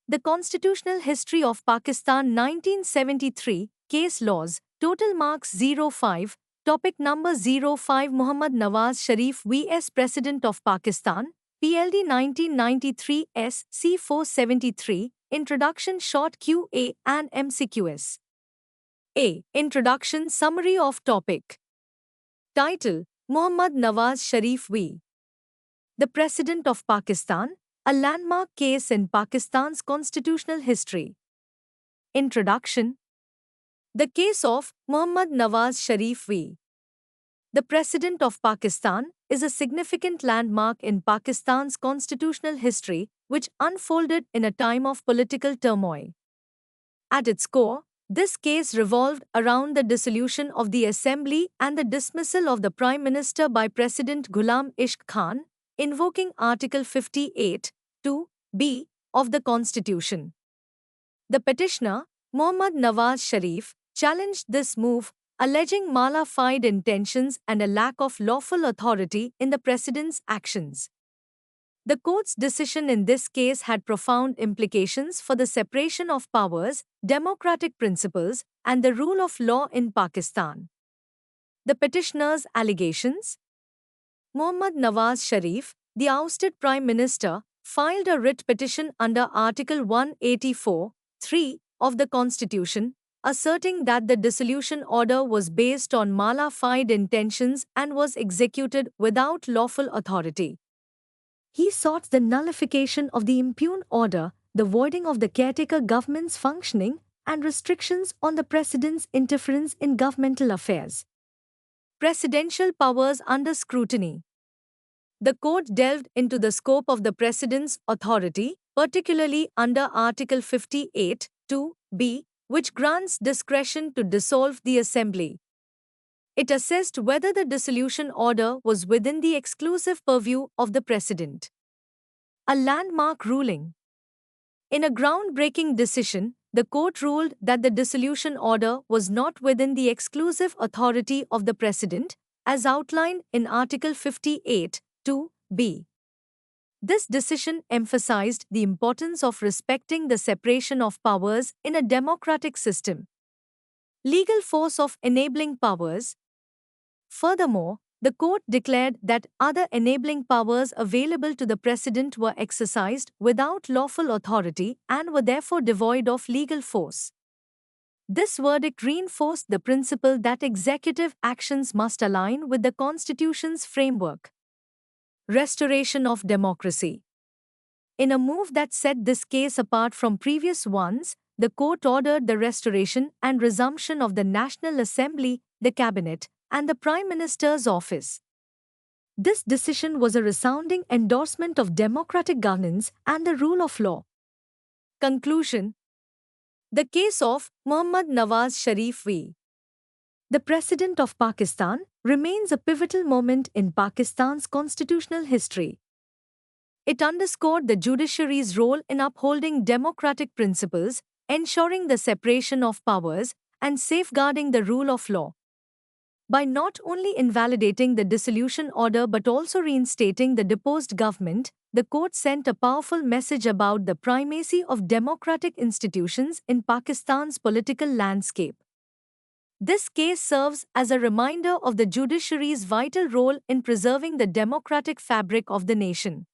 The Constitutional History of Pakistan 1973, Case Laws, Total Marks 05, Topic number 05 Muhammad Nawaz Sharif vs President of Pakistan, PLD 1993 S. C. 473, Introduction Short QA and MCQS. A. Introduction Summary of Topic. Title: Muhammad Nawaz Sharif v. The President of Pakistan, a landmark case in Pakistan's constitutional history. Introduction. The case of Muhammad Nawaz Sharif v. The President of Pakistan is a significant landmark in Pakistan's constitutional history, which unfolded in a time of political turmoil. At its core, this case revolved around the dissolution of the Assembly and the dismissal of the Prime Minister by President Ghulam Ishq Khan, invoking Article 58, 2b, of the Constitution. The petitioner, Muhammad Nawaz Sharif, challenged this move, alleging mala fide intentions and a lack of lawful authority in the President's actions. The court's decision in this case had profound implications for the separation of powers, democratic principles, and the rule of law in Pakistan. The petitioner's allegations. Muhammad Nawaz Sharif, the ousted Prime Minister, filed a writ petition under Article 184(3) of the Constitution, asserting that the dissolution order was based on mala fide intentions and was executed without lawful authority. He sought the nullification of the impugned order, the voiding of the caretaker government's functioning, and restrictions on the President's interference in governmental affairs. Presidential powers under scrutiny. The court delved into the scope of the President's authority, particularly under Article 58, 2b, which grants discretion to dissolve the Assembly. It assessed whether the dissolution order was within the exclusive purview of the President. A landmark ruling. In a groundbreaking decision, the court ruled that the dissolution order was not within the exclusive authority of the President, as outlined in Article 58, 2b. This decision emphasized the importance of respecting the separation of powers in a democratic system. Legal force of enabling powers. Furthermore, the court declared that other enabling powers available to the President were exercised without lawful authority and were therefore devoid of legal force. This verdict reinforced the principle that executive actions must align with the Constitution's framework. Restoration of democracy. In a move that set this case apart from previous ones, the court ordered the restoration and resumption of the National Assembly, the Cabinet, and the Prime Minister's office. This decision was a resounding endorsement of democratic governance and the rule of law. Conclusion. The case of Muhammad Nawaz Sharif v. The President of Pakistan remains a pivotal moment in Pakistan's constitutional history. It underscored the judiciary's role in upholding democratic principles, ensuring the separation of powers, and safeguarding the rule of law. By not only invalidating the dissolution order but also reinstating the deposed government, the court sent a powerful message about the primacy of democratic institutions in Pakistan's political landscape. This case serves as a reminder of the judiciary's vital role in preserving the democratic fabric of the nation.